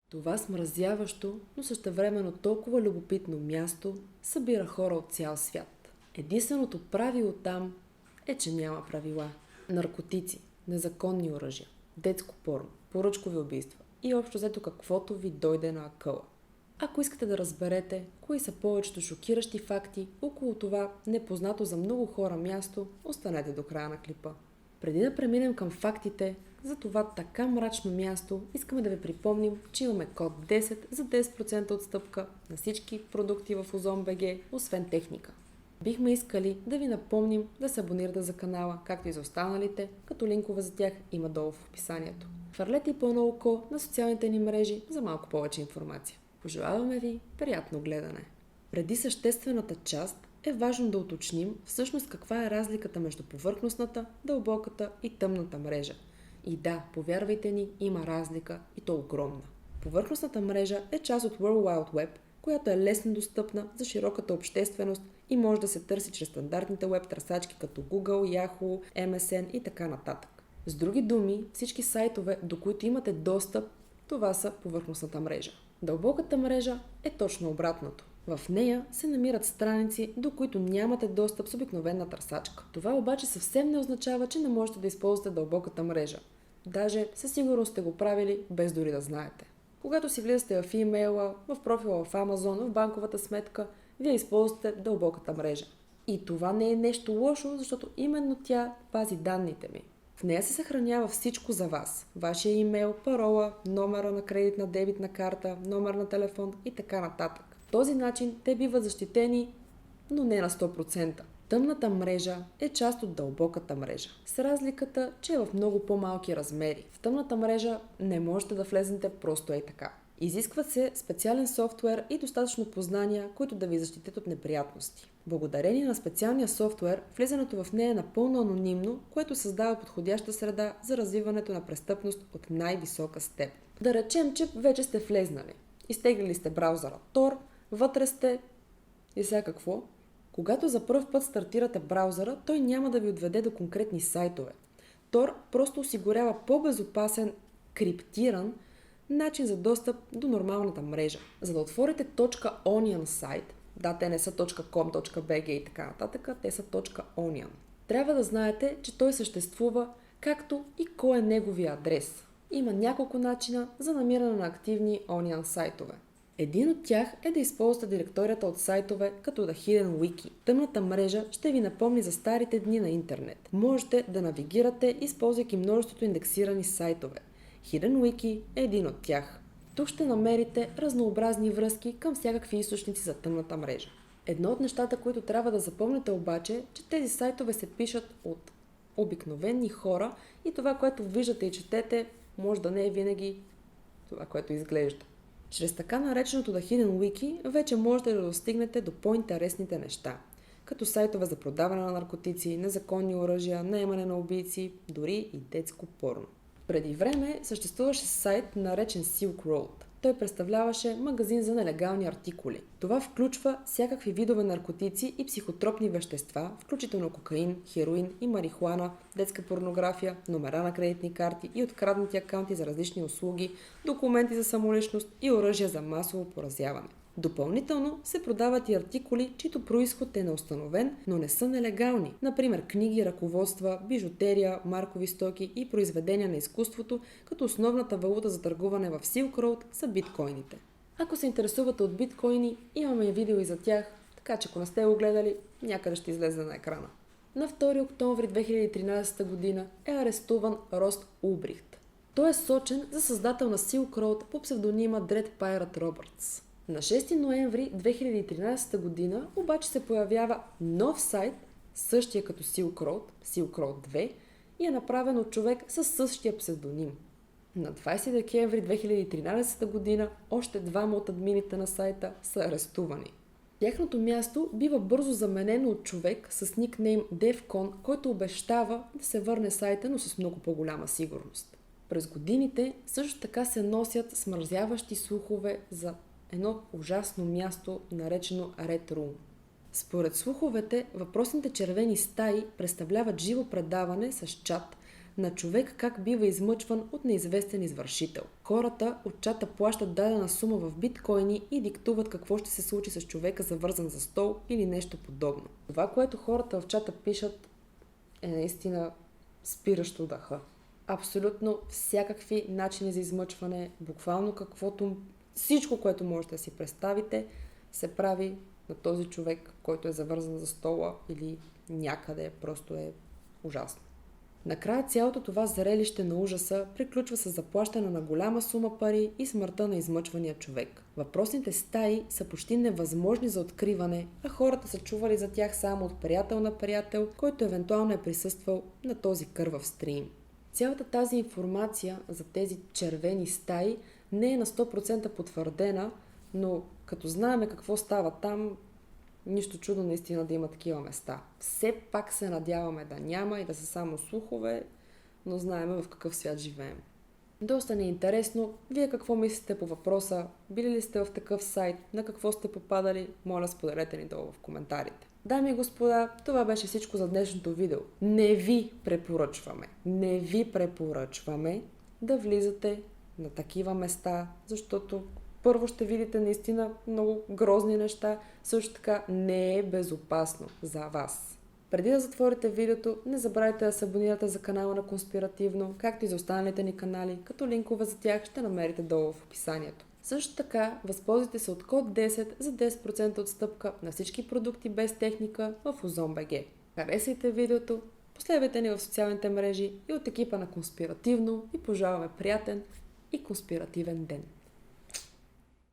Това смразяващо, но същевременно толкова любопитно място събира хора от цял свят. Единственото правило там е, че няма правила. Наркотици, незаконни оръжия, детско порно, поръчкови убийства и общо взето каквото ви дойде на акъла. Ако искате да разберете кои са повечето шокиращи факти около това непознато за много хора място, останете до края на клипа. Преди да преминем към фактите за това така мрачно място, искаме да ви припомним, че имаме код 10 за 10% отстъпка на всички продукти в Ozon.bg, освен техника. Бихме искали да ви напомним да се абонирате за канала, както и за останалите, като линкове за тях има долу в описанието. Хвърлете и по едно око на социалните ни мрежи за малко повече информация. Пожелаваме ви приятно гледане! Преди съществената част е важно да уточним всъщност каква е разликата между повърхностната, дълбоката и тъмната мрежа. И да, повярвайте ни, има разлика и то огромна. Повърхностната мрежа е част от World Wide Web, която е лесно достъпна за широката общественост и може да се търси чрез стандартните веб търсачки като Google, Yahoo, MSN и така нататък. С други думи, всички сайтове, до които имате достъп, това са повърхностната мрежа. Дълбоката мрежа е точно обратното. В нея се намират страници, до които нямате достъп с обикновена търсачка. Това обаче съвсем не означава, че не можете да използвате дълбоката мрежа. Даже със сигурност сте го правили, без дори да знаете. Когато си влизате в имейла, в профила в Amazon, в банковата сметка, вие използвате дълбоката мрежа. И това не е нещо лошо, защото именно тя пази данните ми. В нея се съхранява всичко за вас. Вашия имейл, парола, номера на кредитна дебитна карта, номер на телефон и така нататък. В този начин те биват защитени, но не на 100%. Тъмната мрежа е част от дълбоката мрежа, с разликата, че е в много по-малки размери. В тъмната мрежа не можете да влезнете просто ей така. Изисква се специален софтуер и достатъчно познания, които да ви защитят от неприятности. Благодарение на специалния софтуер, влизането в нея е напълно анонимно, което създава подходяща среда за развиването на престъпност от най-висока степен. Да речем, че вече сте влезнали. Изтеглили сте браузъра Tor, вътре сте и сега какво? Когато за пръв път стартирате браузъра, той няма да ви отведе до конкретни сайтове. Tor просто осигурява по-безопасен, криптиран начин за достъп до нормалната мрежа. За да отворите .onion сайт, да, те не са .com, .bg и така нататък, те са .onion. Трябва да знаете, че той съществува, както и кой е неговия адрес. Има няколко начина за намиране на активни Onion сайтове. Един от тях е да използвате директорията от сайтове като The Hidden Wiki. Тъмната мрежа ще ви напомни за старите дни на интернет. Можете да навигирате, използвайки множеството индексирани сайтове. Hidden Wiki е един от тях. Тук ще намерите разнообразни връзки към всякакви източници за тъмната мрежа. Едно от нещата, които трябва да запомните обаче, е, че тези сайтове се пишат от обикновени хора и това, което виждате и четете, може да не е винаги това, което изглежда. Чрез така нареченото The Hidden Wiki вече можете да достигнете до по-интересните неща, като сайтове за продаване на наркотици, незаконни оръжия, наемане на убийци, дори и детско порно. Преди време съществуваше сайт наречен Silk Road. Той представляваше магазин за нелегални артикули. Това включва всякакви видове наркотици и психотропни вещества, включително кокаин, хероин и марихуана, детска порнография, номера на кредитни карти и откраднати акаунти за различни услуги, документи за самоличност и оръжия за масово поразяване. Допълнително се продават и артикули, чието произход е неустановен, но не са нелегални. Например, книги, ръководства, бижутерия, маркови стоки и произведения на изкуството, като основната валута за търгуване в Silk Road са биткоините. Ако се интересувате от биткоини, имаме видео и за тях, така че ако не сте го гледали, някъде ще излезе на екрана. На 2 октомври 2013 година е арестуван Рост Улбрихт. Той е сочен за създател на Silk Road по псевдонима Dread Pirate Roberts. На 6 ноември 2013 година обаче се появява нов сайт, същия като Silk Road, Silk Road 2, и е направен от човек със същия псевдоним. На 20 декември 2013 година още двама от админите на сайта са арестувани. Тяхното място бива бързо заменено от човек с никнейм DevCon, който обещава да се върне сайта, но с много по-голяма сигурност. През годините също така се носят смразяващи слухове за едно ужасно място, наречено Red Room. Според слуховете, въпросните червени стаи представляват живо предаване с чат, на човек как бива измъчван от неизвестен извършител. Хората от чата плащат дадена сума в биткоини и диктуват какво ще се случи с човека, завързан за стол или нещо подобно. Това, което хората в чата пишат, е наистина спиращо дъха. Абсолютно всякакви начини за измъчване, буквално всичко, което можете да си представите, се прави на този човек, който е завързан за стола или някъде, просто е ужасно. Накрая цялото това зрелище на ужаса приключва с заплащане на голяма сума пари и смъртта на измъчвания човек. Въпросните стаи са почти невъзможни за откриване, а хората са чували за тях само от приятел на приятел, който евентуално е присъствал на този кървав стрим. Цялата тази информация за тези червени стаи не е на 100% потвърдена, но като знаем какво става там, нищо чудо наистина да има такива места. Все пак се надяваме да няма и да са само слухове, но знаем в какъв свят живеем. Доста ни е интересно. Вие какво мислите по въпроса? Били ли сте в такъв сайт? На какво сте попадали? Моля, споделете ни долу в коментарите. Дами и господа, това беше всичко за днешното видео. Не ви препоръчваме да влизате на такива места, защото първо ще видите наистина много грозни неща, също така не е безопасно за вас. Преди да затворите видеото, не забравяйте да се абонирате за канала на Конспиративно, както и за останалите ни канали, като линкове за тях ще намерите долу в описанието. Също така, възползвайте се от код 10 за 10% отстъпка на всички продукти без техника в Ozon.bg. Харесайте видеото, последвайте ни в социалните мрежи и от екипа на Конспиративно и пожелаваме приятен и конспиративен ден.